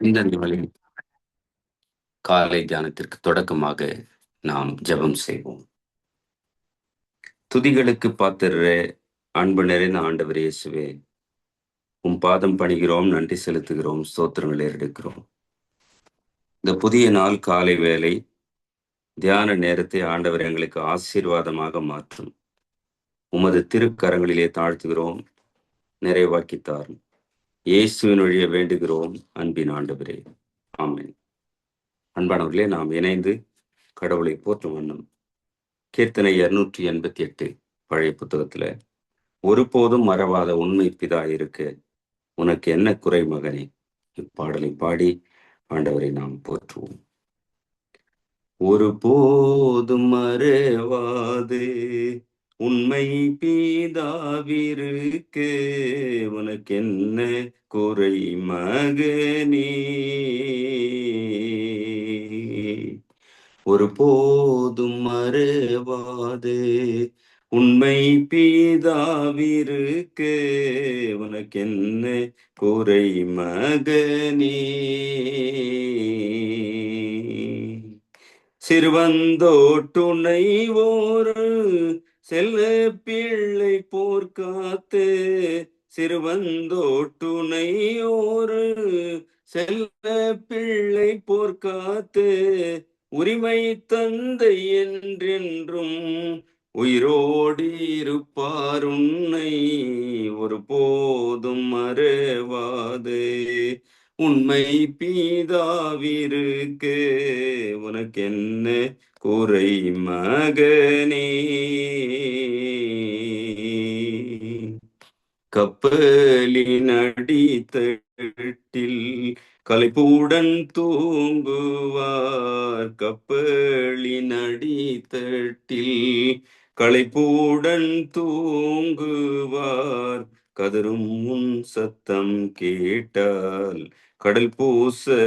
இந்த நாளில் காலை தியானத்திற்கு தொடக்கமாக நாம் ஜெபம் செய்வோம். துதிகளுக்கு பாத்திரரே, அன்பு நிறைந்த ஆண்டவர் இயேசுவே, உம் பாதம் பணிகிறோம், நன்றி செலுத்துகிறோம், ஸ்தோத்திரங்களை எடுக்கிறோம். இந்த புதிய நாள் காலை வேளை தியான நேரத்தை ஆண்டவர் எங்களுக்கு ஆசீர்வாதமாக மாற்றும். உமது திருக்கரங்களிலே தாழ்த்துகிறோம், நிறைவாக்கி தாரும். இயேசுவின் வழியே வேண்டுகிறோம், அன்பின் ஆண்டவரே, ஆமென். அன்பானவர்களே, நாம் இணைந்து கடவுளை போற்றும் வண்ணம் கீர்த்தனை 288 பழைய புத்தகத்துல, ஒருபோதும் மறவாத உண்மை பிதா இருக்க உனக்கு என்ன குறை மகனே, இப்பாடலை பாடி ஆண்டவரை நாம் போற்றுவோம். ஒருபோதும் மறவாது உண்மை பிதாவிருக்கு உனக்கு என்ன குறை மகனே, ஒருபோதும் மறவாது உண்மை பிதாவிருக்கு உனக்கு என்ன குறை மகனே, சிறுவந்தோட்டுனை ஒரு செல்ல பிள்ளை போர்க்காத்து, சிறுவந்தோட்டுனை ஒரு செல்ல பிள்ளை போர்க்காத்து, உரிமை தந்தை என்றென்றும் உயிரோடு இருப்பார் உன்னை ஒருபோதும் மறவாது உண்மை பிதாவிருக்கு உனக்கு என்ன குறை மகனே, கப்பலின் அடித்தட்டில் களைப்புடன் தூங்குவார், கப்பலின் அடித்தட்டில் களைப்புடன் தூங்குவார், கதரும் முன் சத்தம் கேட்டால் கடல் பூசலமத்துவார்,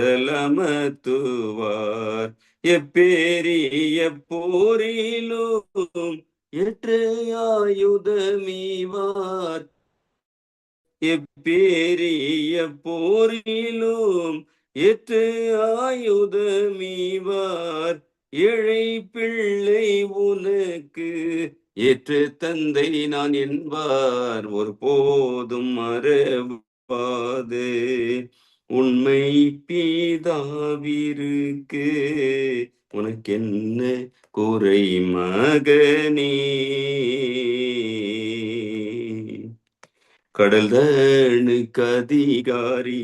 எப்பேரிய போரிலும் ஏற்ற ஆயுதமீவார், எப்பேரிய போரிலும் ஏற்று ஆயுதமீவார், ஏழை பிள்ளை உனக்கு ஏற்று தந்தை நான் என்பார் ஒருபோதும் மறவாது உண்மை பிதாவிருக்கு உனக்கு என்ன குறை மகனே, கடல்தனுக்கு அதிகாரி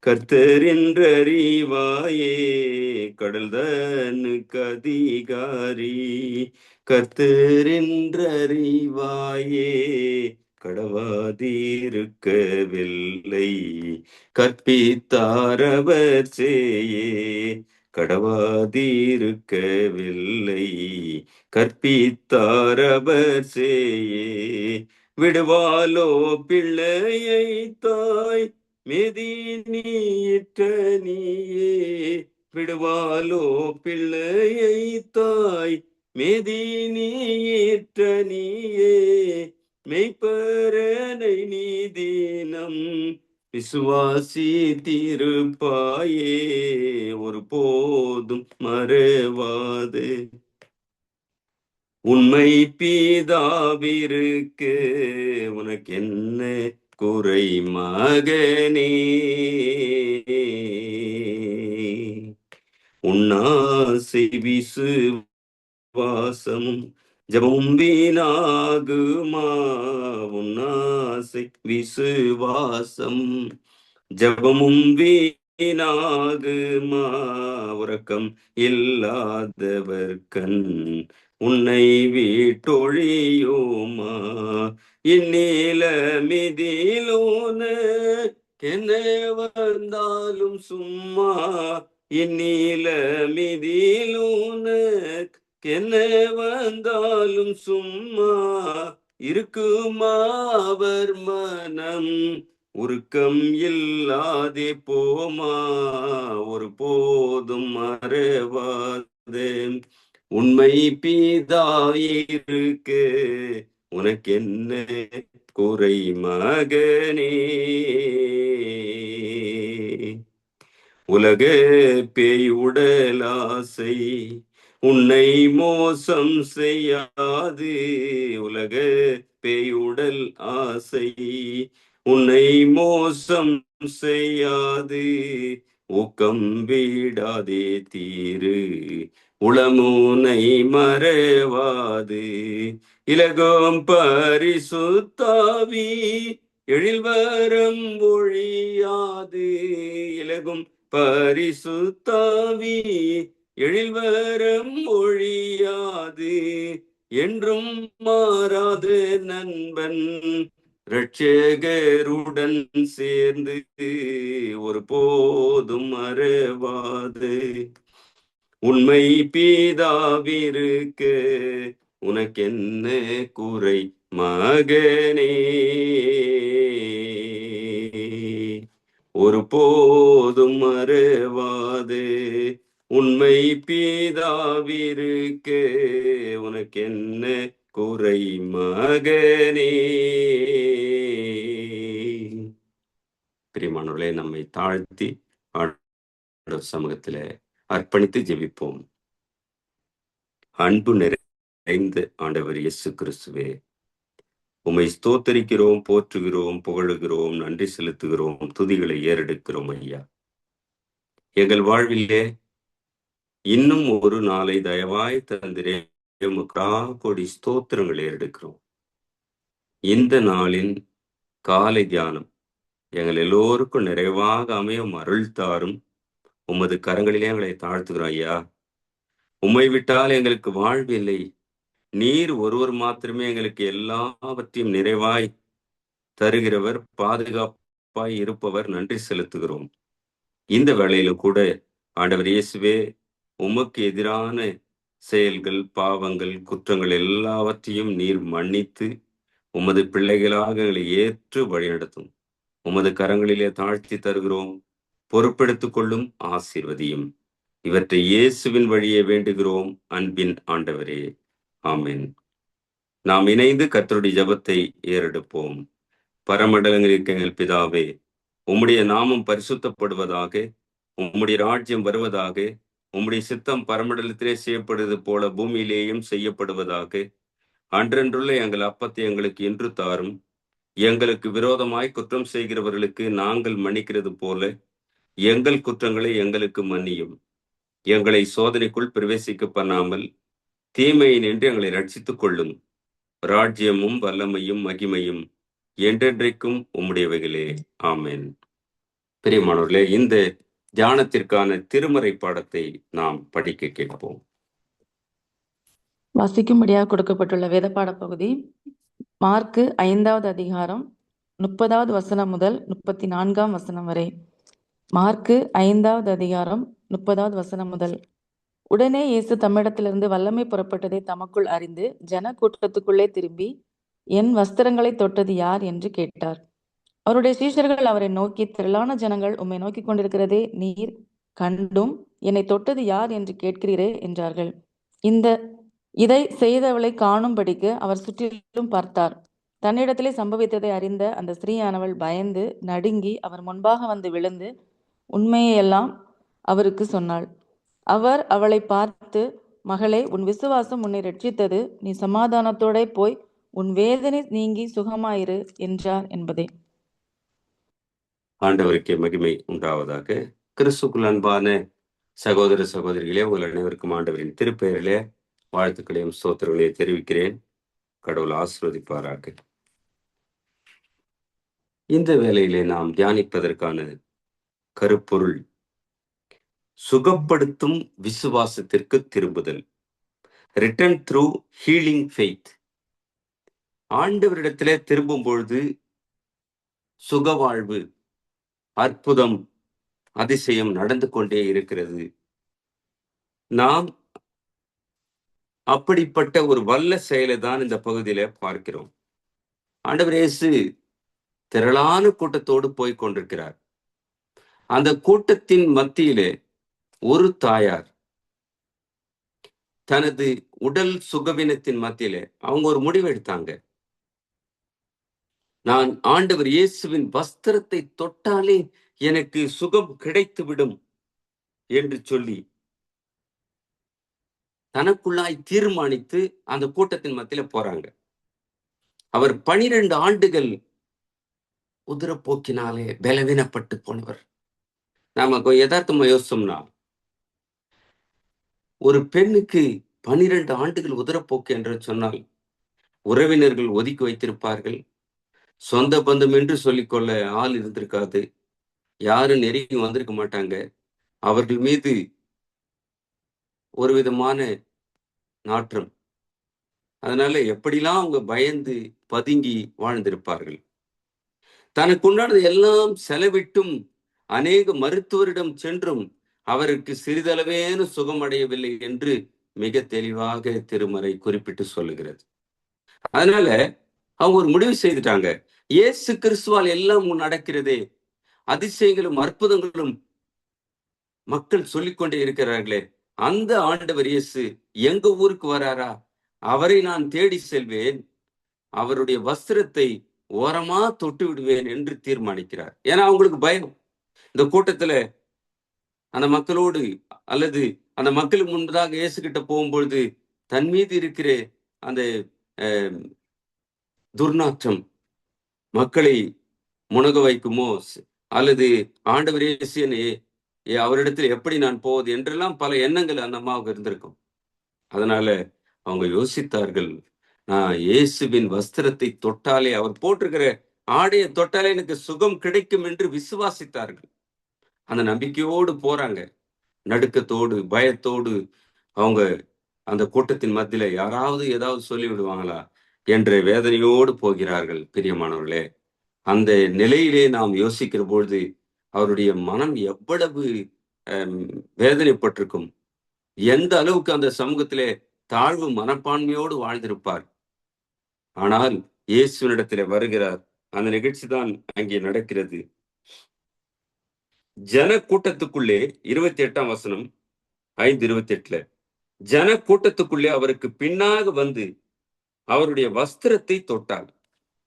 கர்த்தர் என்றறிவாயே, கடல்தனுக்கு அதிகாரி கர்த்தர் என்றறிவாயே, கடவாதிருக்கவில்லை கற்பித்தாரவர் செய்யே, கடவாதிருக்கவில்லை கற்பித்தாரவர் செய்யே, விடுவாலோ பிள்ளையை தாய் மெதி நீற்ற நீயே, விடுவாலோ பிள்ளையை தாய் மெதி நீற்ற நீயே, மெய்ப்பரனை நீதினம் விசுவாசி திருப்பாயே ஒருபோதும் மறவாது உண்மை பிதாவிருக்கு உனக்கு என்ன குறை மகனே, உன்னாசை விசுவாசமும் ஜபமும் வீணாகுமா, உன்னாசை விசுவாசம் ஜபமும் வீணாகுமா, உறக்கம் இல்லாதவர் கண் உன்னை வீட்டொழியோமா, இந்நில மிதிலோன என்ன வந்தாலும் சும்மா, இந்நில மிதிலோன என்ன வந்தாலும் சும்மா, இருக்குமா அவர் மனம் உருக்கம் இல்லாதே போமா ஒருபோதும் மறவாது உண்மை பிதாயிருக்கு உனக்கு என்ன குறை மகனே, உலக பேய் உடலாசை உன்னை மோசம் செய்யாது. உலக பேய் உடல் ஆசை உன்னை மோசம் செய்யாது. ஊக்கம் விடாதே தீரு உளமுனை மறவாது. இலகும் பரிசுத்தாவி எழில்வரம் ஒழியாது. இலகும் பரிசுத்தாவி எழில்வரம் ஒழியாது. என்றும் மாறாத நண்பன் இரட்சகருடன் சேர்ந்து ஒரு போதும் மறவாது. உண்மை பிதாவிற்கு உனக்கென்ன குறை மகனே? ஒரு போதும் மறவாது. உண்மை பிதாவிற்கு உனக்கென்ன குறை மகனே? பிரியமானவர்களே, நம்மை தாழ்த்தி சமூகத்தில அர்ப்பணித்து ஜெபிப்போம். அன்பு நிறைந்த ஆண்டவர் இயேசு கிறிஸ்துவே, உம்மை ஸ்தோத்தரிக்கிறோம், போற்றுகிறோம், புகழுகிறோம், நன்றி செலுத்துகிறோம், துதிகளை ஏறெடுக்கிறோம் ஐயா. எங்கள் வாழ்விலே இன்னும் ஒரு நாளை தயவாய் தந்திரே, கோடி ஸ்தோத்திரங்களை ஏறெடுக்கிறோம். இந்த நாளின் காலை தியானம் எங்கள் எல்லோருக்கும் நிறைவாக அமையும் அருள் தாரும். உமது கரங்களிலே எங்களை தாழ்த்துகிறோம் ஐயா. உம்மை விட்டால் எங்களுக்கு வாழ்வு இல்லை. நீர் ஒருவர் மாத்திரமே எங்களுக்கு எல்லாவற்றையும் நிறைவாய் தருகிறவர், பாதுகாப்பாய் இருப்பவர். நன்றி செலுத்துகிறோம். இந்த வேளையிலும் கூட ஆண்டவர் இயேசுவே, உமக்கு எதிரான செயல்கள், பாவங்கள், குற்றங்கள் எல்லாவற்றையும் நீர் மன்னித்து உமது பிள்ளைகளாக எங்களை ஏற்று வழிநடத்தும். உமது கரங்களிலே தாழ்த்தி தருகிறோம். பொறுப்பெடுத்துக் கொள்ளும், ஆசீர்வதியும். இவற்றை இயேசுவின் வழியே வேண்டுகிறோம் அன்பின் ஆண்டவரே, ஆமென். நாம் இணைந்து கர்த்தருடைய ஜெபத்தை ஏறெடுப்போம். பரமண்டலங்களில் எங்கள் பிதாவே, உம்முடைய நாமம் பரிசுத்தப்படுவதாக, உம்முடைய ராஜ்யம் வருவதாக, உம்முடைய சித்தம் பரமண்டலத்திலே செய்யப்படுவது போல பூமியிலேயும் செய்யப்படுவதாக. அன்றன்றுள்ள எங்கள் அப்பத்தை எங்களுக்கு இன்று தாரும். எங்களுக்கு விரோதமாய் குற்றம் செய்கிறவர்களுக்கு நாங்கள் மன்னிக்கிறது போல எங்கள் குற்றங்களை எங்களுக்கு மன்னியும். எங்களை சோதனைக்குள் பிரவேசிக்க பண்ணாமல் தீமையை நின்று எங்களை ரட்சித்துக் கொள்ளும். ராஜ்யமும் வல்லமையும் மகிமையும் என்றென்றைக்கும் உம்முடையவைகளே, ஆமென். பிரியமானவர்களே, இந்த தியானத்திற்கான திருமறை பாடத்தை நாம் படிக்க கேட்போம். வாசிக்கும்படியாக கொடுக்கப்பட்டுள்ள வேத பாட பகுதி மார்க்கு 5வது அதிகாரம் 30வது வசனம் முதல் 34ஆம் வசனம் வரை. மார்க்கு 5வது அதிகாரம் 30வது வசனம் முதல். உடனே இயேசு தம்மிடத்திலிருந்து வல்லமை புறப்பட்டதை தமக்குள் அறிந்து ஜன கூட்டத்துக்குள்ளே திரும்பி, என் வஸ்திரங்களை தொட்டது யார் என்று கேட்டார். அவருடைய சீஷர்கள் அவரை நோக்கி, திரளான ஜனங்கள் உம்மை நோக்கி கொண்டிருக்கிறதே நீர் கண்டும் என்னை தொட்டது யார் என்று கேட்கிறீரே என்றார்கள். இதை செய்தவளை காணும்படிக்கு அவர் சுற்றிலும் பார்த்தார். தன்னிடத்திலே சம்பவித்ததை அறிந்த அந்த ஸ்திரீயானவள் பயந்து நடுங்கி அவர் முன்பாக வந்து விழுந்து உண்மையெல்லாம் அவருக்கு சொன்னாள். அவர் அவளை பார்த்து, மகளே, உன் விசுவாசம் உன்னை ரட்சித்தது. நீ சமாதானத்தோட போய் உன் வேதனை நீங்கி சுகமாயிரு என்றார் என்பதே. ஆண்டவருக்கே மகிமை உண்டாவதாக. கிறிஸ்துக்குள் அன்பான சகோதர சகோதரிகளே, உங்கள் அனைவருக்கும் ஆண்டவரின் திருப்பெயரிலே வாழ்த்துக்களையும் ஸ்தோத்திரங்களையும் தெரிவிக்கிறேன். கடவுள் ஆசீர்வதிப்பாராக. இந்த வேளையிலே நாம் தியானிப்பதற்கான கருப்பொருள் சுகப்படுத்தும் விசுவாசத்திற்கு திரும்புதல். Return through healing faith. ஆண்டவரிடத்திலே திரும்பும் பொழுது சுகவாழ்வு, அற்புதம், அதிசயம் நடந்து கொண்டே இருக்கிறது. நாம் அப்படிப்பட்ட ஒரு வல்ல செயலை தான் இந்த பகுதியில பார்க்கிறோம். ஆண்டவர் இயேசு திரளான கூட்டத்தோடு போய் கொண்டிருக்கிறார். அந்த கூட்டத்தின் மத்தியிலே ஒரு தாயார் தனது உடல் சுகவீனத்தின் மத்தியிலே அவங்க ஒரு முடிவு எடுத்தாங்க. நான் ஆண்டவர் இயேசுவின் வஸ்திரத்தை தொட்டாலே எனக்கு சுகம் கிடைத்து விடும் என்று சொல்லி தனக்குள்ளாய் தீர்மானித்து அந்த கூட்டத்தின் மத்தியில போறாங்க. அவர் 12 ஆண்டுகள் உதிரப்போக்கினாலே பலவீனப்பட்டு போனவர். நாம யதார்த்தமா யோசிச்சோம்னா, ஒரு பெண்ணுக்கு 12 ஆண்டுகள் உதிரப்போக்கு என்று சொன்னால் உறவினர்கள் ஒதுக்கி வைத்திருப்பார்கள். சொந்த பந்தம் என்று சொல்லிக்கொள்ள ஆள் இருந்திருக்காது. யாரும் நெருங்கி வந்திருக்க மாட்டாங்க. அவர்கள் மீது ஒரு விதமான நாற்றம். அதனால எப்படிலாம் அவங்க பயந்து பதுங்கி வாழ்ந்திருப்பார்கள். தனக்கு உண்டானது எல்லாம் செலவிட்டும் அநேக மருத்துவரிடம் சென்றும் அவருக்கு சிறிதளவேனும் சுகம் அடையவில்லை என்று மிக தெளிவாக திருமறை குறிப்பிட்டு சொல்லுகிறது. அதனால அவங்க ஒரு முடிவு செய்துட்டாங்க. இயேசு கிறிஸ்துவால் எல்லாம் நடக்கிறதே, அதிசயங்களும் அற்புதங்களும் மக்கள் சொல்லிக்கொண்டே இருக்கிறார்களே, அந்த ஆண்டவர் இயேசு எங்க ஊருக்கு வராரா? அவரை நான் தேடி செல்வேன், அவருடைய வஸ்திரத்தை ஓரமா தொட்டு விடுவேன் என்று தீர்மானிக்கிறார். ஏன்னா அவங்களுக்கு பயம். இந்த கூட்டத்துல அந்த மக்களோடு அல்லது அந்த மக்களுக்கு முன்பதாக இயேசு கிட்ட போகும்பொழுது தன் மீது இருக்கிற அந்த துர்நாற்றம் மக்களை முனக வைக்குமோ, அல்லது ஆண்டவர் இயேசுனே அவரிடத்தில் எப்படி நான் போவது என்றெல்லாம் பல எண்ணங்கள் அந்த அம்மாவுக்கு இருந்திருக்கும். அதனால அவங்க யோசித்தார்கள், நான் இயேசுவின் வஸ்திரத்தை தொட்டாலே, அவர் போட்டிருக்கிற ஆடையை தொட்டாலே எனக்கு சுகம் கிடைக்கும் என்று விசுவாசித்தார்கள். அந்த நம்பிக்கையோடு போறாங்க. நடுக்கத்தோடு பயத்தோடு அவங்க அந்த கூட்டத்தின் மத்தியில யாராவது ஏதாவது சொல்லி விடுவாங்களா என்ற வேதனையோடு போகிறார்கள். பிரியமானவர்களே, அந்த நிலையிலே நாம் யோசிக்கிற பொழுது அவருடைய மனம் எவ்வளவு வேதனைப்பட்டிருக்கும், எந்த அளவுக்கு அந்த சமூகத்திலே தாழ்வு மனப்பான்மையோடு வாழ்ந்திருப்பார். ஆனால் இயேசுவினிடத்திலே வருகிறார். அந்த நிகழ்ச்சி தான் அங்கே நடக்கிறது. ஜன கூட்டத்துக்குள்ளே 28ஆம் வசனம் 5:28 ஜன கூட்டத்துக்குள்ளே அவருக்கு பின்னாக வந்து அவருடைய வஸ்திரத்தை தொட்டாள்.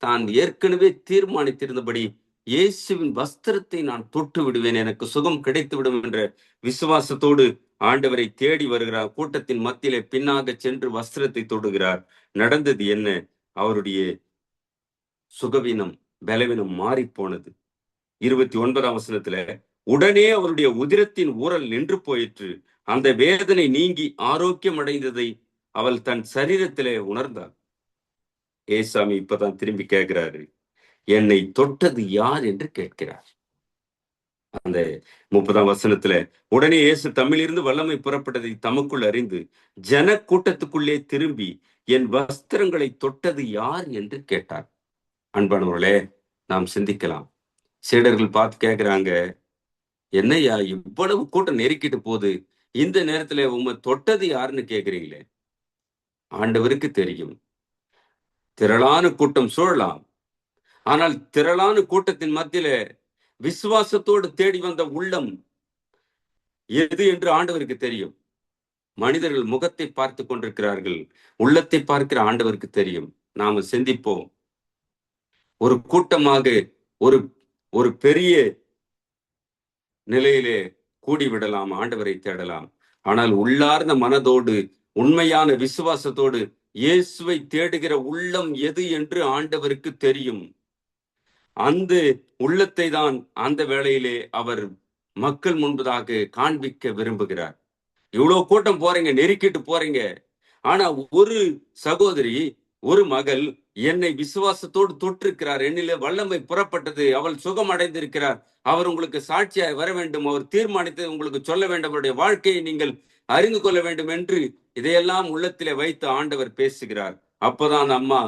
தான் ஏற்கனவே தீர்மானித்திருந்தபடி இயேசுவின் வஸ்திரத்தை நான் தொட்டு விடுவேன், எனக்கு சுகம் கிடைத்து விடும் என்ற விசுவாசத்தோடு ஆண்டவரை தேடி வருகிறார். கூட்டத்தின் மத்தியிலே பின்னாக சென்று வஸ்திரத்தை தொடுகிறார். நடந்தது என்ன? அவருடைய சுகவீனம் பலவீனம் மாறி போனது. 29ஆம் வசனத்துல உடனே அவருடைய உதிரத்தின் ஊரல் நின்று போயிற்று, அந்த வேதனை நீங்கி ஆரோக்கியம் அடைந்ததை அவள் தன் சரீரத்திலே உணர்ந்தாள். ஏசாமி இப்பதான் திரும்பி கேட்கிறாரு, என்னை தொட்டது யார் என்று கேட்கிறார். அந்த 30ஆம் வசனத்துல உடனே இயேசு தம்மிலிருந்து வல்லமை புறப்பட்டதை தமக்குள் அறிந்து ஜன கூட்டத்துக்குள்ளே திரும்பி என் வஸ்திரங்களை தொட்டது யார் என்று கேட்டார். அன்பானவர்களே, நாம் சிந்திக்கலாம். சீடர்கள் பார்த்து கேட்கிறாங்க, என்னையா இவ்வளவு கூட்டம் நெருக்கிட்டு போகுது, இந்த நேரத்துல உண்மை தொட்டது யாருன்னு கேக்குறீங்களே? ஆண்டவருக்கு தெரியும். திரளான கூட்டம் சூழலாம், ஆனால் திரளான கூட்டத்தின் மத்தியில விசுவாசத்தோடு தேடி வந்த உள்ளம் எது என்று ஆண்டவருக்கு தெரியும். மனிதர்கள் முகத்தை பார்த்து கொண்டிருக்கிறார்கள், உள்ளத்தை பார்க்கிற ஆண்டவருக்கு தெரியும். நாம சிந்திப்போம். ஒரு கூட்டமாக ஒரு ஒரு பெரிய நிலையிலே கூடிவிடலாம், ஆண்டவரை தேடலாம். ஆனால் உள்ளார்ந்த மனதோடு உண்மையான விசுவாசத்தோடு இயேசுவை தேடுகிற உள்ளம் எது என்று ஆண்டவருக்கு தெரியும். அந்த உள்ளத்தை தான் அந்த வேளையிலே அவர் மக்கள் முன்பதாக காண்பிக்க விரும்புகிறார். இவ்வளவு கூட்டம் போறீங்க, நெருக்கிட்டு போறீங்க, ஆனா ஒரு சகோதரி, ஒரு மகள் என்னை விசுவாசத்தோடு தொற்றிருக்கிறார், என்னிலே வல்லமை புறப்பட்டது, அவள் சுகம் அடைந்திருக்கிறார், அவர் உங்களுக்கு சாட்சியாய் வர வேண்டும், அவர் தீர்மானித்து உங்களுக்கு சொல்ல வேண்டும், அவருடைய வாழ்க்கையை நீங்கள் அறிந்து கொள்ள வேண்டும் என்று இதையெல்லாம் உள்ளத்திலே வைத்து ஆண்டவர் பேசுகிறார். அப்பதான் அம்மா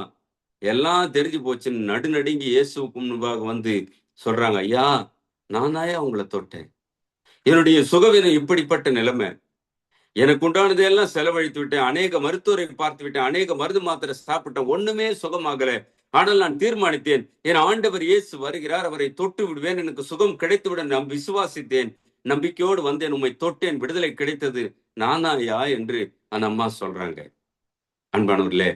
எல்லாம் தெரிஞ்சு போச்சுன்னு நடுநடுங்கி இயேசுவுக்கு முன்பாக வந்து சொல்றாங்க, ஐயா, நான் தாயா உங்களை தொட்டேன், என்னுடைய சுகவீனம் இப்படிப்பட்ட நிலைமை, எனக்கு உண்டானது எல்லாம் செலவழித்து விட்டேன், அநேக மருத்துவரை பார்த்து விட்டேன், அநேக மருந்து மாத்திரை சாப்பிட்டேன், ஒண்ணுமே சுகமாகல. ஆனால் நான் தீர்மானித்தேன், என் ஆண்டவர் இயேசு வருகிறார், அவரை தொட்டு விடுவேன், எனக்கு சுகம் கிடைத்துவிட நான் விசுவாசித்தேன், நம்பிக்கையோடு வந்தேன், உம்மை தொட்டேன், விடுதலை கிடைத்தது, நானாயா என்று அந்த அம்மா சொல்றாங்க. அன்பானவர்களே,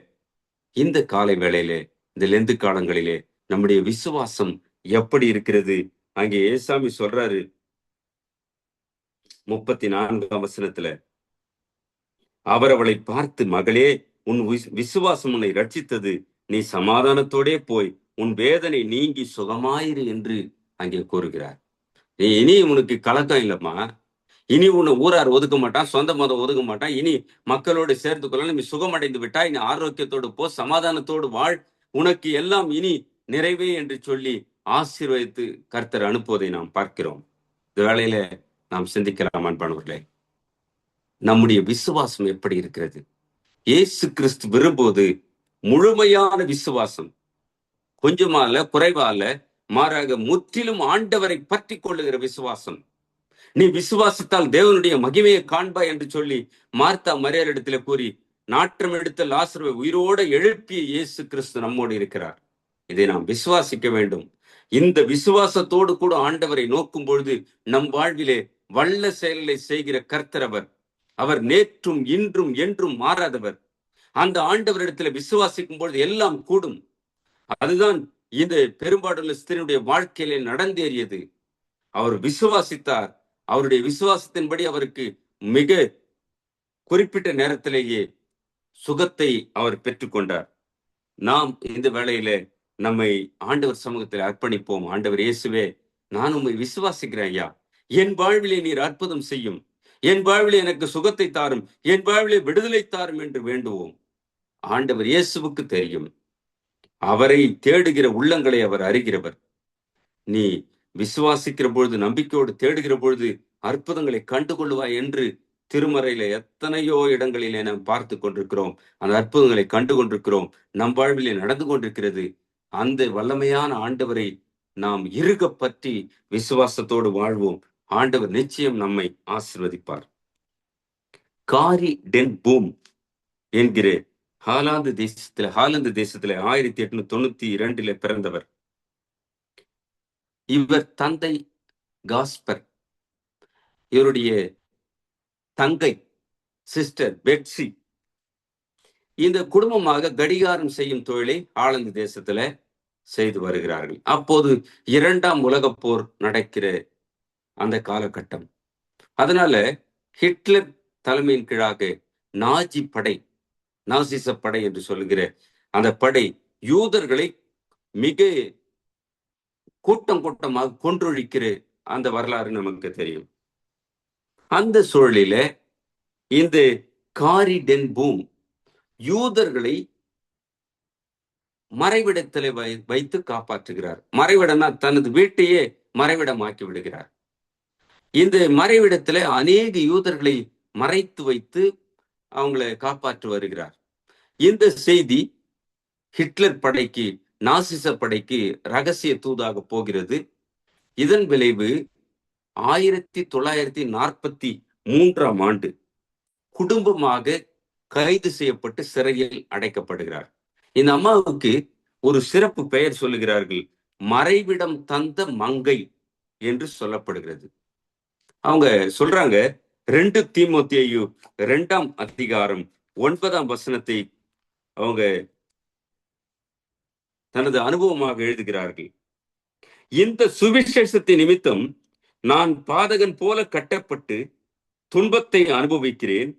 இந்த காலை வேளையிலே, இந்த லெந்து காலங்களிலே நம்முடைய விசுவாசம் எப்படி இருக்கிறது? அங்கே ஏசாமி சொல்றாரு, 34ஆம் வசனத்துல அவர் அவளை பார்த்து, மகளே, உன் விசுவாசம் உன்னை ரட்சித்தது, நீ சமாதானத்தோடே போய் உன் வேதனை நீங்கி சுகமாயிரு என்று அங்கே கூறுகிறார். இனி உனக்கு கலக்கம் இல்லம்மா, இனி உன்னை ஊரார் ஒதுக்க மாட்டான், சொந்த மதம் ஒதுக்க மாட்டான், இனி மக்களோடு சேர்த்து கொள்ள நீ சுகமடைந்து விட்டாய், நீ ஆரோக்கியத்தோடு போ, சமாதானத்தோடு வாழ், உனக்கு எல்லாம் இனி நிறைவே என்று சொல்லி ஆசீர்வதித்து கர்த்தர் அனுப்புவதை நாம் பார்க்கிறோம். இந்த வேளையில நாம் சிந்திக்கலாம் அன்பானவர்களே, நம்முடைய விசுவாசம் எப்படி இருக்கிறது? இயேசு கிறிஸ்து விரும்புவது முழுமையான விசுவாசம், கொஞ்சமால குறைவால, மாறாக முற்றிலும் ஆண்டவரை பற்றி கொள்ளுகிற விசுவாசம். நீ விசுவாசத்தால் தேவனுடைய மகிமையை காண்பாய் என்று சொல்லி மார்த்தா மரியாளிடத்துல கூறி நாற்றம் எடுத்த லாசருவை உயிரோடு எழுப்பிய இயேசு கிறிஸ்து நம்மோடு இருக்கிறார். இதை நாம் விசுவாசிக்க வேண்டும். இந்த விசுவாசத்தோடு கூட ஆண்டவரை நோக்கும் பொழுது நம் வாழ்விலே வல்ல செயல்களை செய்கிற கர்த்தர் அவர். அவர் நேற்றும் இன்றும் என்றும் மாறாதவர். அந்த ஆண்டவரிடத்துல விசுவாசிக்கும் பொழுது எல்லாம் கூடும். அதுதான் இந்த பெரும்பாடுள்ள ஸ்திரீனுடைய வாழ்க்கையிலே நடந்தேறியது. அவர் விசுவாசித்தார். அவருடைய விசுவாசத்தின்படி அவருக்கு மிக குறிப்பிட்ட நேரத்திலேயே சுகத்தை அவர் பெற்றுக்கொண்டார். நாம் இந்த வேளையில நம்மை ஆண்டவர் சமூகத்தில் அர்ப்பணிப்போம். ஆண்டவர் இயேசுவே, நான் உம்மை விசுவாசிக்கிறேன் ஐயா, என் வாழ்விலே நீர் அற்புதம் செய்யும், என் வாழ்விலே எனக்கு சுகத்தை தாரும், என் வாழ்விலே விடுதலை தாரும் என்று வேண்டுவோம். ஆண்டவர் இயேசுவுக்கு தெரியும், அவரை தேடுகிற உள்ளங்களை அவர் அறிகிறவர். நீ விசுவாசிக்கிற பொழுது, நம்பிக்கையோடு தேடுகிற பொழுது அற்புதங்களை கண்டுகொள்வாய் என்று திருமறையில எத்தனையோ இடங்களிலே நாம் பார்த்து கொண்டிருக்கிறோம். அந்த அற்புதங்களை கண்டு கொண்டிருக்கிறோம், நம் வாழ்விலே நடந்து கொண்டிருக்கிறது. அந்த வல்லமையான ஆண்டவரை நாம் இறுக பற்றி விசுவாசத்தோடு வாழ்வோம். ஆண்டவர் நிச்சயம் நம்மை ஆசீர்வதிப்பார். காரி டென் பூம் என்கிற ஹாலாந்து தேசத்துல 1892 பிறந்தவர். இவர் தந்தை காஸ்பர், இவருடைய தங்கை சிஸ்டர் பெட்சி. இந்த குடும்பமாக கடிகாரம் செய்யும் தொழிலை ஆலந்து தேசத்துல செய்து வருகிறார்கள். அப்போது 2ஆம் உலகப் போர் நடக்கிற அந்த காலகட்டம். அதனால ஹிட்லர் தலைமையின் கீழாக நாஜி படை, நாசிச படை என்று சொல்லுகிற அந்த படை யூதர்களை மிக கூட்டம் கூட்டமாக கொன்றொழிக்கிற அந்த வரலாறு நமக்கு தெரியும். அந்த சூழலில இந்த காரி டென் பூம் யூதர்களை மறைவிடத்தில் வைத்து காப்பாற்றுகிறார். மறைவிடம்னா தனது வீட்டையே மறைவிடமாக்கி விடுகிறார். இந்த மறைவிடத்துல அநேக யூதர்களை மறைத்து வைத்து அவங்களை காப்பாற்றி வருகிறார். இந்த செய்தி ஹிட்லர் படைக்கு, நாசிச படைக்கு ரகசிய தூதாக போகிறது. இதன் விளைவு 1943ஆம் ஆண்டு குடும்பமாக கைது செய்யப்பட்டு சிறையில் அடைக்கப்படுகிறார். இந்த அம்மாவுக்கு ஒரு சிறப்பு பெயர் சொல்லுகிறார்கள், மறைவிடம் தந்த மங்கை என்று சொல்லப்படுகிறது. அவங்க சொல்றாங்க, 2 தீமோத்தேயு 2ஆம் அதிகாரம் 9ஆம் வசனத்தை அவங்க தனது அனுபவமாக எழுதுகிறார்கள். இந்த சுவிசேஷத்தின் நிமித்தம் நான் பாதகன் போல கட்டப்பட்டு துன்பத்தை அனுபவிக்கிறேன்,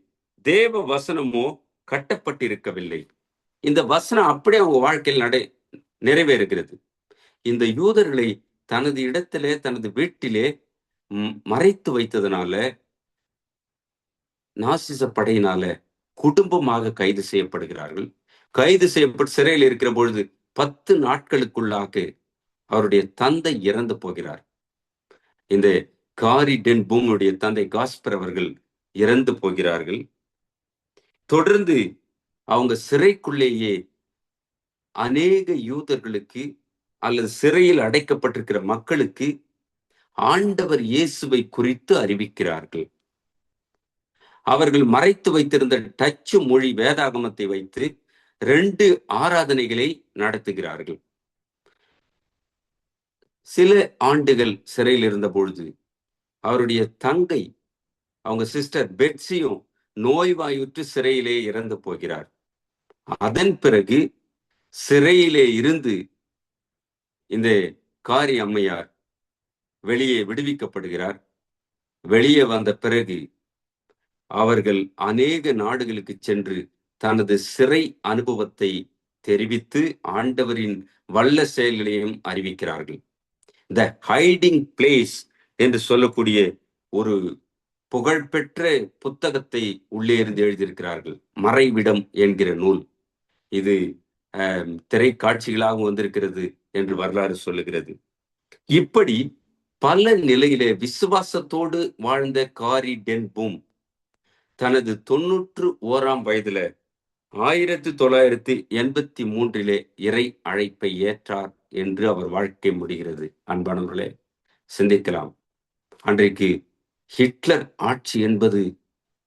தேவ வசனமோ கட்டப்பட்டிருக்கவில்லை. இந்த வசனம் அப்படியே அவங்க வாழ்க்கையில் நிறைவேறுகிறது. இந்த யூதர்களை தனது இடத்திலே, தனது வீட்டிலே மறைத்து வைத்ததுனால, நாசிச படையினால குடும்பமாக கைது செய்யப்படுகிறார்கள். கைது செய்யப்பட்டு சிறையில் இருக்கிற பொழுது 10 நாட்களுக்குள்ளாக அவருடைய தந்தை இறந்து போகிறார். இந்த காரி டென் பூமுடைய தந்தை காஸ்பர் அவர்கள் இறந்து போகிறார்கள். தொடர்ந்து அவங்க சிறைக்குள்ளேயே அநேக யூதர்களுக்கு அல்லது சிறையில் அடைக்கப்பட்டிருக்கிற மக்களுக்கு ஆண்டவர் இயேசுவை குறித்து அறிவிக்கிறார்கள். அவர்கள் மறைத்து வைத்திருந்த டச்சு மொழி வேதாகமத்தை வைத்து 2 ஆராதனைகளை நடத்துகிறார்கள். சில ஆண்டுகள் சிறையில் இருந்த பொழுது அவருடைய தங்கை, அவங்க சிஸ்டர் பெட்சியும் நோய்வாயுற்று சிறையிலே இறந்து போகிறார். அதன் பிறகு சிறையிலே இருந்து இந்த காரி அம்மையார் வெளியே விடுவிக்கப்படுகிறார். வெளியே வந்த பிறகு அவர்கள் அநேக நாடுகளுக்கு சென்று தனது சிறை அனுபவத்தை தெரிவித்து ஆண்டவரின் வல்ல செயல்களையும் அறிவிக்கிறார்கள். த ஹைடிங் பிளேஸ் என்று சொல்லக்கூடிய ஒரு புகழ்பெற்ற புத்தகத்தை உள்ளே இருந்து எழுதியிருக்கிறார்கள். மறைவிடம் என்கிற நூல். இது திரைக்காட்சிகளாகவும் வந்திருக்கிறது என்று வரலாறு சொல்லுகிறது. இப்படி பல நிலையிலே விசுவாசத்தோடு வாழ்ந்த காரி டென் பூம் தனது 91ஆம் வயதுல 1983 இறை அழைப்பை ஏற்றார் என்று அவர் வாழ்க்கை முடிகிறது. அன்பானவர்களே, சிந்திக்கலாம். அன்றைக்கு ஹிட்லர் ஆட்சி என்பது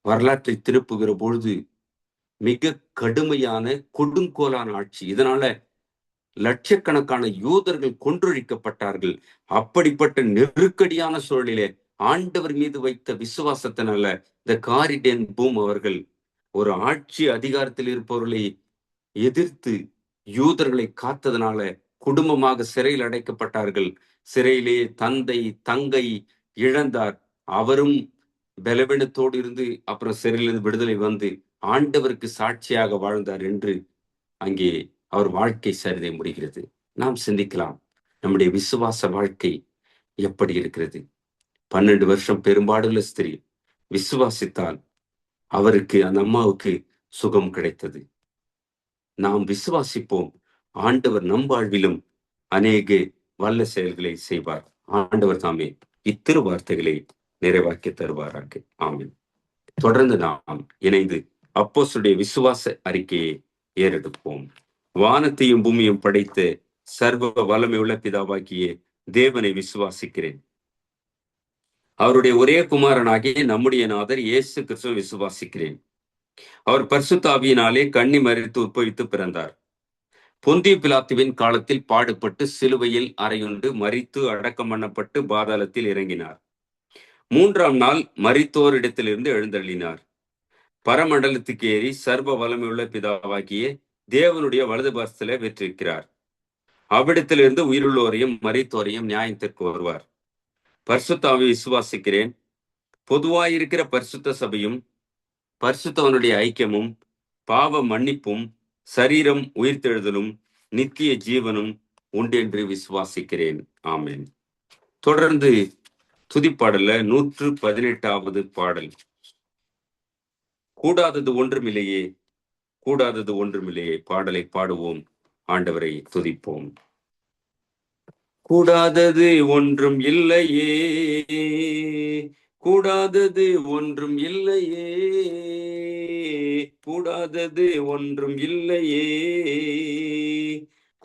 வரலாற்றை திருப்புகிற பொழுது மிக கடுமையான கொடுங்கோலான ஆட்சி. இதனால லட்சக்கணக்கான யூதர்கள் கொன்றொழிக்கப்பட்டார்கள். அப்படிப்பட்ட நெருக்கடியான சூழலிலே ஆண்டவர் மீது வைத்த விசுவாசத்தினால இந்த காரி டென் பூம் அவர்கள் ஒரு ஆட்சி அதிகாரத்தில் இருப்பவர்களை எதிர்த்து யூதர்களை காத்ததுனால குடும்பமாக சிறையில் அடைக்கப்பட்டார்கள். சிறையிலே தந்தை தங்கை இழந்தார். அவரும் பலவீனத்தோடு இருந்து அப்புறம் சிறையிலிருந்து விடுதலை வந்து ஆண்டவருக்கு சாட்சியாக வாழ்ந்தார் என்று அங்கே அவர் வாழ்க்கை சரிதை முடிகிறது. நாம் சிந்திக்கலாம், நம்முடைய விசுவாச வாழ்க்கை எப்படி இருக்கிறது? 12 வருஷம் பெரும்பாடுள்ள ஸ்திரீ விசுவாசித்தால் அவருக்கு, அந்த அம்மாவுக்கு சுகம் கிடைத்தது. நாம் விசுவாசிப்போம். ஆண்டவர் நம் வாழ்விலும் அநேக வல்ல செயல்களை செய்வார். ஆண்டவர் தாமே இத்திருவார்த்தைகளை நிறைவாக்கி தருவாராக. ஆமென். தொடர்ந்து நாம் இணைந்து அப்போஸ்தலருடைய விசுவாச அறிக்கையை ஏறெடுப்போம். வானத்தையும் பூமியும் படைத்த சர்வ வல்லமை உள்ள பிதாவாகிய தேவனை விசுவாசிக்கிறேன். அவருடைய ஒரே குமாரனாகிய நம்முடைய நாதர் இயேசு கிறிஸ்துவை விசுவாசிக்கிறேன். அவர் பரிசுத்த ஆவியினாலே கன்னி மரித்து உட்பவித்து பிறந்தார். பொந்திய பிலாத்துவின் காலத்தில் பாடுபட்டு சிலுவையில் அறையுண்டு மரித்து அடக்கம் பண்ணப்பட்டு பாதாளத்தில் இறங்கினார். 3ஆம் நாள் மரித்தோரிடத்திலிருந்து எழுந்தள்ளினார். பரமண்டலத்துக்கு ஏறி சர்வ வல்லமையுள்ள பிதாவாகிய தேவனுடைய வலது பாரசத்திலே வெற்றிருக்கிறார். அவ்விடத்திலிருந்து உயிருள்ளோரையும் மரித்தோரையும் நியாயத்திற்கு வருவார். பரிசுத்த ஆவியை விசுவாசிக்கிறேன். பொதுவாயிருக்கிற பரிசுத்த சபையும் பரிசுத்தவனுடைய ஐக்கியமும் பாவ மன்னிப்பும் சரீரம் உயிர்த்தெழுதலும் நித்திய ஜீவனும் உண்டென்று விசுவாசிக்கிறேன். ஆமென். தொடர்ந்து துதிப்பாடல்ல 118வது பாடல். கூடாதது ஒன்றுமில்லையே, கூடாதது ஒன்றுமில்லையே பாடலை பாடுவோம், ஆண்டவரை துதிப்போம். கூடாதது ஒன்றும் இல்லையே, கூடாதது ஒன்றும் இல்லையே, கூடாதது ஒன்றும் இல்லையே,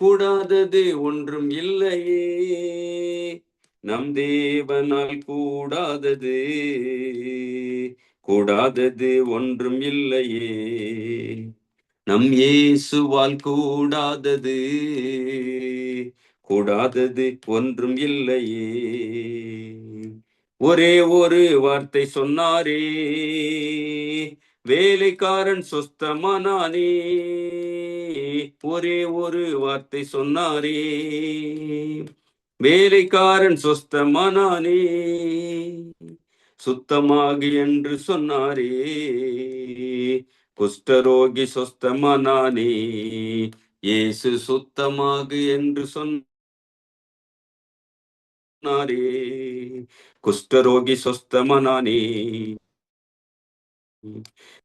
கூடாதது ஒன்றும் இல்லையே, நம் தேவனால் கூடாதது, கூடாதது ஒன்றும் இல்லையே, நம் இயேசுவால் கூடாதது, கூடாதது ஒன்றும் இல்லையே. ஒரே ஒரு வார்த்தை சொன்னாரே, வேலைக்காரன் சொஸ்தமானானே. ஒரே ஒரு வார்த்தை சொன்னாரே, வேலைக்காரன் சொஸ்தமானானே. சுத்தமாகி என்று சொன்னாரே, குஷ்டரோகி சொஸ்தமானானே. இயேசு சுத்தமாகு என்று சொன்னாரே, குஷ்டரோகி சொஸ்தமானானே.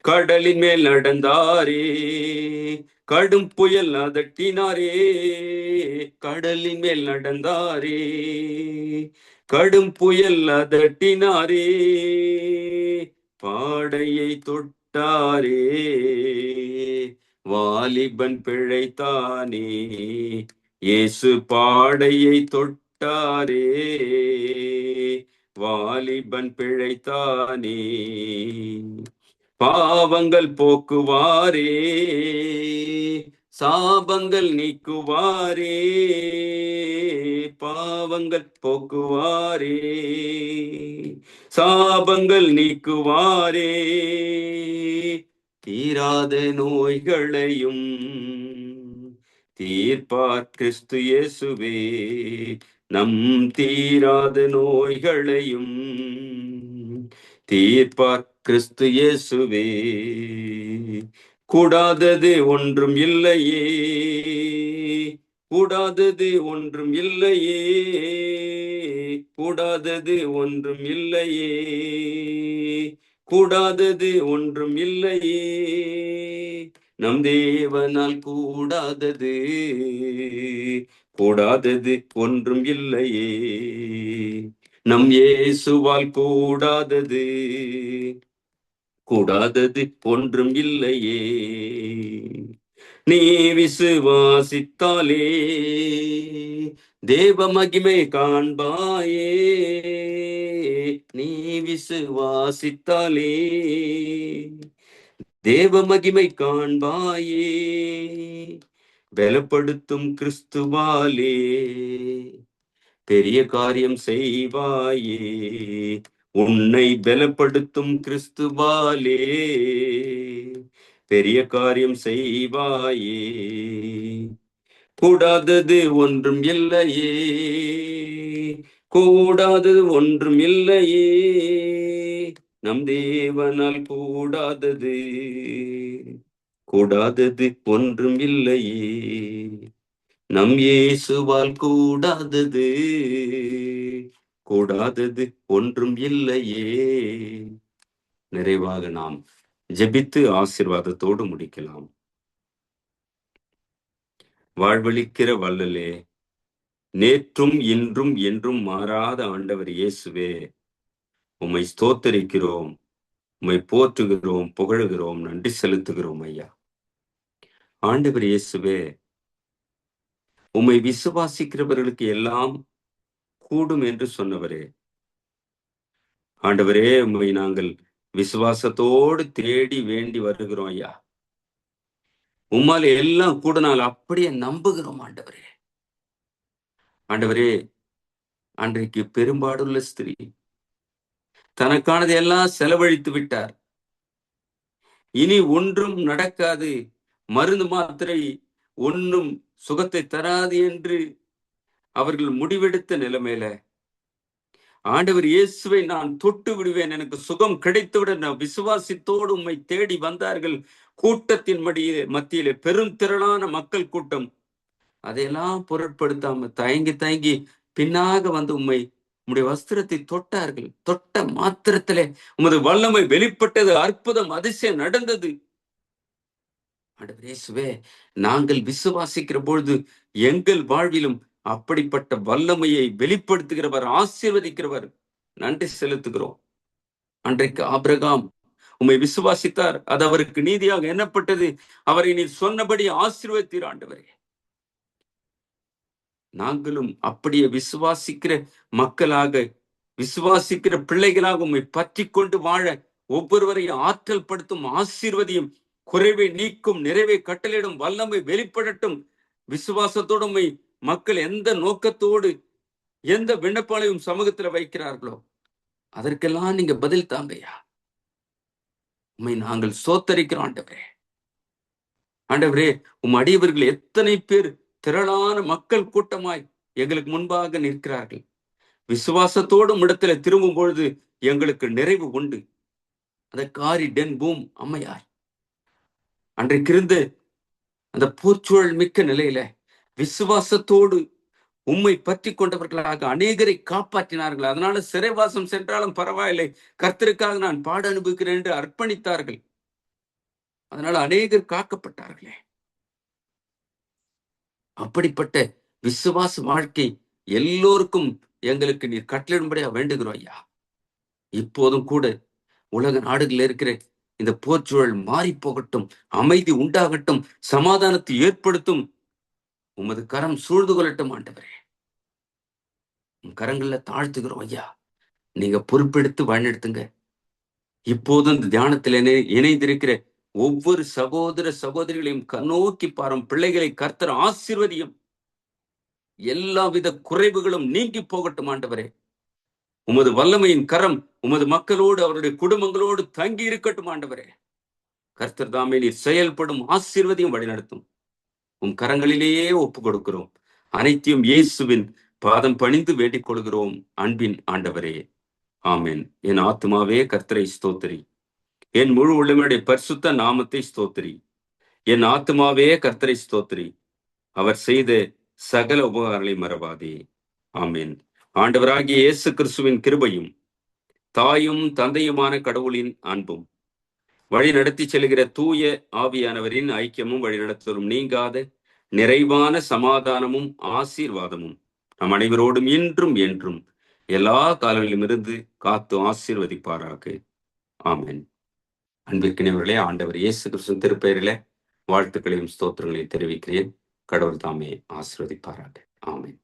கடலின் மேல் நடந்தாரே, கடும் புயல் அதட்டினாரே. கடலின் மேல் நடந்தாரே, கடும் புயல் அதட்டினாரே. பாடையை தொட்டாரே, வாலிபன் பிழைத்தானே. இயேசு பாடையை தொட்டாரே, வாலிபன் பிழைத்தானே. பாவங்கள் போக்குவாரே, சாபங்கள் நீக்குவாரே. பாவங்கள் போக்குவாரே, சாபங்கள் நீக்குவாரே. தீராத நோய்களையும் தீர்ப்பார் கிறிஸ்து இயேசுவே. நம் தீராத நோய்களையும் தீர்ப்பார் கிறிஸ்து இயேசுவே. கூடாதது ஒன்றும் இல்லையே, கூடாதது ஒன்றும் இல்லையே, கூடாதது ஒன்றும் இல்லையே, கூடாதது ஒன்றும் இல்லையே, நம் தேவனால் கூடாதது, கூடாதது ஒன்றும் இல்லையே, நம் இயேசுவால் கூடாதது, கூடாதது ஒன்றும் இல்லையே. நீ விசுவாசித்தாலே தேவ மகிமை காண்பாயே, நீ விசுவாசித்தாலே தேவ மகிமை காண்பாயே, பலப்படுத்தும் கிறிஸ்துவாலே பெரிய காரியம் செய்வாயே, உன்னை பலப்படுத்தும் கிறிஸ்துவாலே பெரிய காரியம் செய்வாயே, கூடாதது ஒன்றும் இல்லையே, கூடாதது ஒன்றும் இல்லையே, நம் தேவனால் கூடாதது, கூடாதது ஒன்றும் இல்லையே, நம் இயேசுவால் கூடாதது, கூடாதது ஒன்றும் இல்லையே. நிறைவாக நாம் ஜெபித்து ஆசீர்வாதத்தோடு முடிக்கலாம். வாழ்வளிக்கிற வல்லலே, நேற்றும் இன்றும் என்றும் மாறாத ஆண்டவர் இயேசுவே, உம்மை ஸ்தோத்தரிக்கிறோம், உம்மை போற்றுகிறோம், புகழுகிறோம், நன்றி செலுத்துகிறோம் ஐயா. ஆண்டவர் இயேசுவே, உம்மை விசுவாசிக்கிறவர்களுக்கு எல்லாம் கூடும் என்று சொன்னவரே, ஆண்டவரே, உம்மை நாங்கள் விசுவாசத்தோடு தேடி வேண்டி வருகிறோம் ஐயா. உம்மால் எல்லாம் கூட நாங்கள் அப்படியே நம்புகிறோம் ஆண்டவரே. ஆண்டவரே, அன்றைக்கு பெரும்பாடுள்ள ஸ்திரீ தனக்கானதை எல்லாம் செலவழித்து விட்டார். இனி ஒன்றும் நடக்காது, மருந்து மாத்திரை ஒன்றும் சுகத்தை தராது என்று அவர்கள் முடிவெடுத்த நிலைமையில ஆண்டவர் இயேசுவை நான் தொட்டு விடுவேன், எனக்கு சுகம் கிடைத்துவிட நான் விசுவாசித்தோடு உம்மை தேடி வந்தார்கள். கூட்டத்தின் மத்தியிலே பெரும் திரளான மக்கள் கூட்டம். அதையெல்லாம் பொருட்படுத்தாம தயங்கி பின்னாக வந்து உம்முடைய வஸ்திரத்தை தொட்டார்கள். தொட்ட மாத்திரத்திலே உமது வல்லமை வெளிப்பட்டது, அற்புதம் அதிசயம் நடந்தது. ஆண்டவர் இயேசுவே, நாங்கள் விசுவாசிக்கிற பொழுது எங்கள் வாழ்விலும் அப்படிப்பட்ட வல்லமையை வெளிப்படுத்துகிறவர், ஆசீர்வதிக்கிறவர். நன்றி செலுத்துகிறோம். அன்றைக்கு ஆபிரகாம் உம்மை விசுவாசித்தார், அது அவருக்கு நீதியாக எண்ணப்பட்டது. அவரை நீர் சொன்னபடி ஆசீர்வதித்தீர் ஆண்டவரே. நாங்களும் அப்படியே விசுவாசிக்கிற மக்களாக, விசுவாசிக்கிற பிள்ளைகளாக உம்மை பற்றி கொண்டு வாழ ஒவ்வொருவரையும் ஆற்றல் படுத்தும், ஆசீர்வதியும், குறைவை நீக்கும், நிறைவை கட்டளையிடும், வல்லமை வெளிப்படட்டும். விசுவாசத்தோடு உம்மை மக்கள் எந்த நோக்கத்தோடு எந்த விண்ணப்பாளையும் சமூகத்துல வைக்கிறார்களோ அதற்கெல்லாம் நீங்க பதில் தாங்கய்யா. உம்மை நாங்கள் சோத்தரிக்கிறோம் ஆண்டவரே. ஆண்டவரே, உம் அடியவர்கள் எத்தனை பேர் திரளான மக்கள் கூட்டமாய் எங்களுக்கு முன்பாக நிற்கிறார்கள். விசுவாசத்தோடு இடத்துல திரும்பும் பொழுது எங்களுக்கு நிறைவு உண்டு. அந்த காரி டென் பூம் அம்மையார் அன்றைக்கு இருந்து அந்த போர்ச்சூழல் மிக்க நிலையில விசுவாசத்தோடு உம்மை பற்றி கொண்டவர்களாக அநேகரை காப்பாற்றினார்கள். அதனால சிறைவாசம் சென்றாலும் பரவாயில்லை, கர்த்தருக்காக நான் பாட அனுபவிக்கிறேன் என்று அர்ப்பணித்தார்கள். அதனால அநேகர் காக்கப்பட்டார்களே. அப்படிப்பட்ட விசுவாச வாழ்க்கை எல்லோருக்கும் எங்களுக்கு நீர் கட்டளிடும்படியா வேண்டுகிறோம் ஐயா. இப்போதும் கூட உலக நாடுகளில் இருக்கிற இந்த போர்ச்சூழல் மாறி போகட்டும், அமைதி உண்டாகட்டும், சமாதானத்தை ஏற்படுத்தும். உமது கரம் சூழ்ந்து கொள்ளட்டும் ஆண்டவரே. உம் கரங்கள்ல தாழ்த்துகிறோம் ஐயா. நீங்க பொறுப்பெடுத்து வழிநடத்துங்க. இப்போதும் இந்த தியானத்தில் இணைந்திருக்கிற ஒவ்வொரு சகோதர சகோதரிகளையும் கண்ணோக்கி பாரும். பிள்ளைகளை கர்த்தர் ஆசீர்வதியும். எல்லாவித குறைவுகளும் நீங்கி போகட்டும் ஆண்டவரே. உமது வல்லமையின் கரம் உமது மக்களோடு அவருடைய குடும்பங்களோடு தங்கி இருக்கட்டும் ஆண்டவரே. கர்த்தர் தாமே நீர் செயல்படும், ஆசீர்வதியும் வழிநடத்தும். உம் கரங்களிலேயே ஒப்பு கொடுக்கிறோம். அனைத்தையும் இயேசுவின் பாதம் பணிந்து வேண்டிக் கொள்கிறோம் அன்பின் ஆண்டவரே. ஆமென். என் ஆத்துமாவே கர்த்தரை ஸ்தோத்திரி. என் முழு உள்ளமையுடைய பரிசுத்த நாமத்தை ஸ்தோத்திரி. என் ஆத்துமாவே கர்த்தரை ஸ்தோத்திரி. அவர் செய்த சகல உபகாரங்களை மறவாதே. ஆமென். ஆண்டவராகிய இயேசு கிறிஸ்துவின் கிருபையும் தாயும் தந்தையுமான கடவுளின் அன்பும் வழி நடத்தி செல்கிற தூய ஆவியானவரின் ஐக்கியமும் வழிநடத்தலும் நீங்காத நிறைவான சமாதானமும் ஆசீர்வாதமும் நம் அனைவரோடும் இன்றும் என்றும் எல்லா காலங்களிலும் இருந்து காத்து ஆசீர்வதிப்பாராக. ஆமென். அன்பிற்கினவர்களே, ஆண்டவர் இயேசு கிறிஸ்து திருப்பெயரிலே வாழ்த்துக்களையும் ஸ்தோத்திரங்களையும் தெரிவிக்கிறேன். கடவுள் தாமே ஆசீர்வதிப்பாராக. ஆமென்.